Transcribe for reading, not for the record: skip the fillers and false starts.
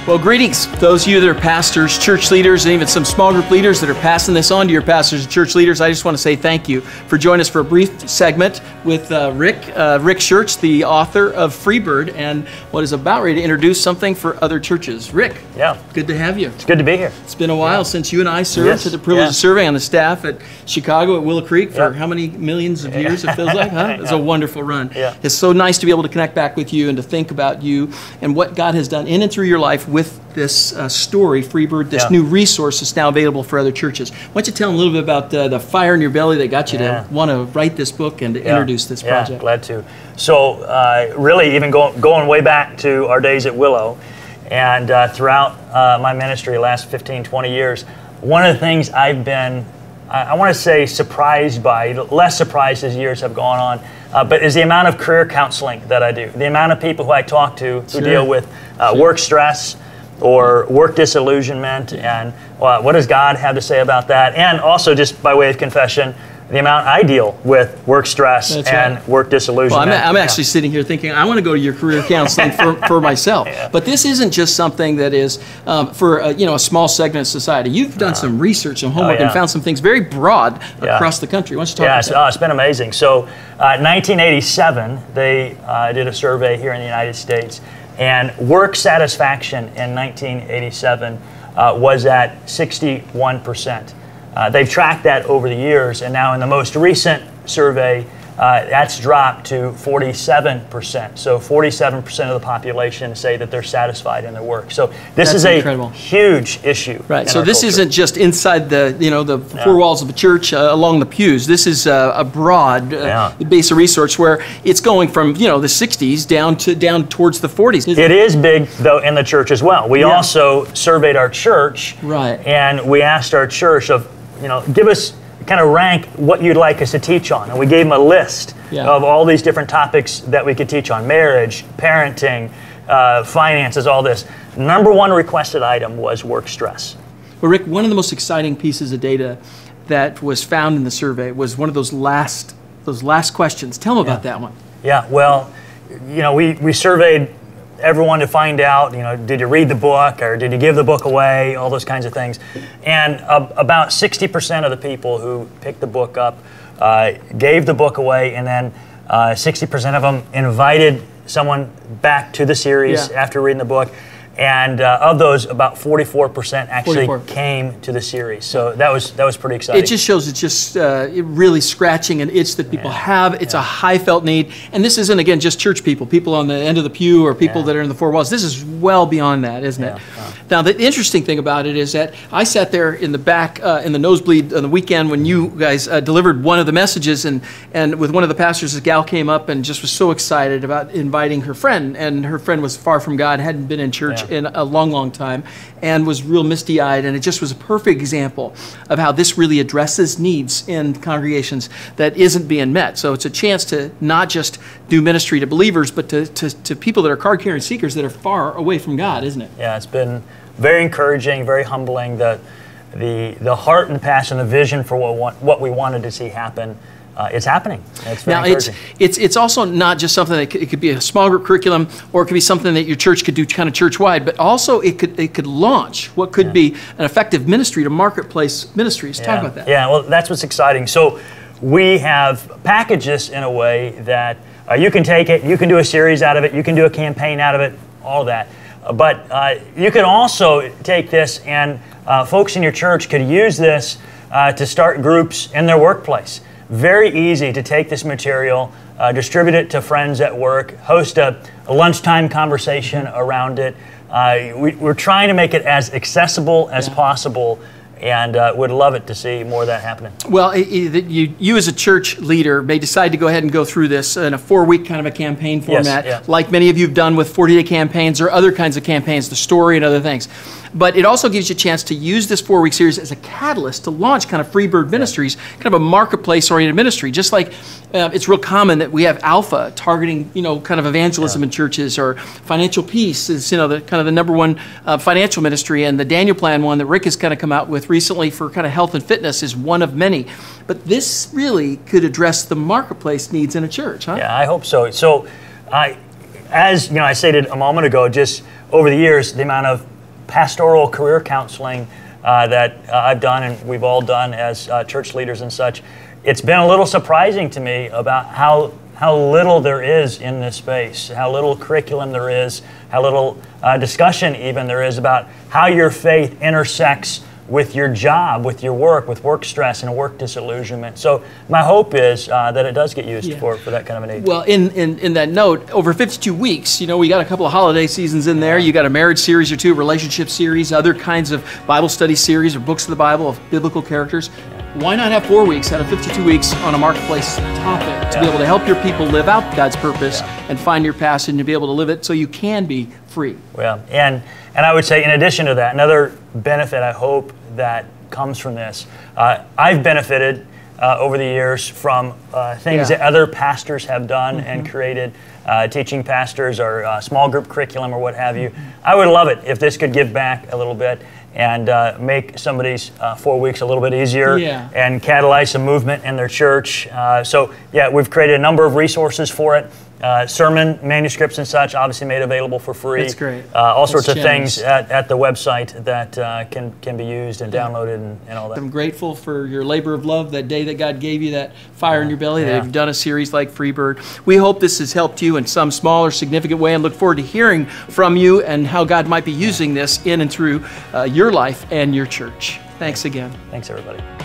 Well, greetings, those of you that are pastors, church leaders, and even some small group leaders that are passing this on to your pastors and church leaders. I just want to say thank you for joining us for a brief segment with Rick Schertz, the author of Freebird, and what is about ready to introduce something for other churches. Rick, good to have you. It's good to be here. It's been a while since you and I served. Yes. Had the privilege of serving on the staff at Chicago at Willow Creek for how many millions of years it feels like, huh? It's a wonderful run. It's so nice to be able to connect back with you and to think about you and what God has done in and through your life with this story, Freebird, this new resource that's now available for other churches. Why don't you tell them a little bit about the fire in your belly that got you to want to write this book and to introduce this project? Yeah, glad to. So really even going way back to our days at Willow and throughout my ministry the last 15, 20 years, one of the things I've been, I want to say surprised by, less surprised as years have gone on, but is the amount of career counseling that I do. The amount of people who I talk to who deal with work stress, or work disillusionment, and what does God have to say about that? And also, just by way of confession, the amount I deal with work stress and work disillusionment. Well, I'm actually sitting here thinking, I want to go to your career counseling for myself. But this isn't just something that is for a small segment of society. You've done some research and homework and found some things very broad across the country. Why don't you talk about that? It's been amazing. So 1987, they did a survey here in the United States, and work satisfaction in 1987 was at 61%. They've tracked that over the years, and now in the most recent survey, that's dropped to 47%. So 47% of the population say that they're satisfied in their work. So this is a huge issue. Right. So this isn't just inside the the four walls of a church along the pews. This is a broad base of research where it's going from the 60s down towards the 40s. It is big though in the church as well. We also surveyed our church, and we asked our church of give us. Kind of rank what you'd like us to teach on. And we gave them a list of all these different topics that we could teach on. Marriage, parenting, finances, all this. Number one requested item was work stress. Well, Rick, one of the most exciting pieces of data that was found in the survey was one of those last questions. Tell them about that one. Yeah, well, we surveyed everyone to find out, did you read the book or did you give the book away, all those kinds of things. And about 60% of the people who picked the book up gave the book away, and then 60% of them invited someone back to the series after reading the book. And of those, about 44% actually came to the series. So that was pretty exciting. It just shows it's just really scratching an itch that people have. It's a high felt need. And this isn't, again, just church people on the end of the pew or people that are in the four walls. This is well beyond that, isn't it? Now, the interesting thing about it is that I sat there in the back, in the nosebleed on the weekend when you guys delivered one of the messages, and with one of the pastors, a gal came up and just was so excited about inviting her friend. And her friend was far from God, hadn't been in church in a long, long time, and was real misty-eyed, and it just was a perfect example of how this really addresses needs in congregations that isn't being met. So it's a chance to not just do ministry to believers, but to people that are card-carrying seekers that are far away from God, isn't it? Yeah, it's been very encouraging, very humbling, the heart and passion, the vision for what we wanted to see happen. It's happening. It's also not just something that it could be a small group curriculum, or it could be something that your church could do kind of church-wide, but also it could launch what could be an effective ministry to marketplace ministries. Talk about that. Yeah, well, that's what's exciting. So we have packaged this in a way that you can take it, you can do a series out of it, you can do a campaign out of it, all of that. But you can also take this, and folks in your church could use this to start groups in their workplace. Very easy to take this material, distribute it to friends at work, host a lunchtime conversation around it. We're trying to make it as accessible as possible, and would love it to see more of that happening. Well, you as a church leader may decide to go ahead and go through this in a 4-week kind of a campaign format, like many of you have done with 40-day campaigns or other kinds of campaigns, the story and other things. But it also gives you a chance to use this 4-week series as a catalyst to launch kind of Freebird Ministries, kind of a marketplace-oriented ministry. Just like it's real common that we have Alpha targeting, kind of evangelism in churches, or Financial Peace is, the kind of the number one financial ministry, and the Daniel Plan one that Rick has kind of come out with recently for kind of health and fitness is one of many. But this really could address the marketplace needs in a church, huh? Yeah, I hope so. So, as I stated a moment ago, just over the years, the amount of pastoral career counseling that I've done and we've all done as church leaders and such, it's been a little surprising to me about how little there is in this space, how little curriculum there is, how little discussion even there is about how your faith intersects with your job, with your work, with work stress and work disillusionment. So my hope is that it does get used for that kind of a need. Well, in that note, over 52 weeks, we got a couple of holiday seasons in there. You got a marriage series or two, relationship series, other kinds of Bible study series or books of the Bible of biblical characters. Why not have 4 weeks out of 52 weeks on a marketplace topic to be able to help your people live out God's purpose and find your passion and to be able to live it so you can be free? Well, and I would say in addition to that, another benefit I hope that comes from this, I've benefited over the years from things that other pastors have done and created, teaching pastors or small group curriculum or what have you. I would love it if this could give back a little bit and make somebody's 4 weeks a little bit easier and catalyze some movement in their church. So yeah, we've created a number of resources for it. Sermon manuscripts and such, obviously made available for free. That's great. All sorts of things at the website that can be used and downloaded and all that. I'm grateful for your labor of love, that day that God gave you that fire in your belly, that you've done a series like Freebird. We hope this has helped you in some small or significant way and look forward to hearing from you and how God might be using this in and through your life and your church. Thanks again. Thanks, everybody.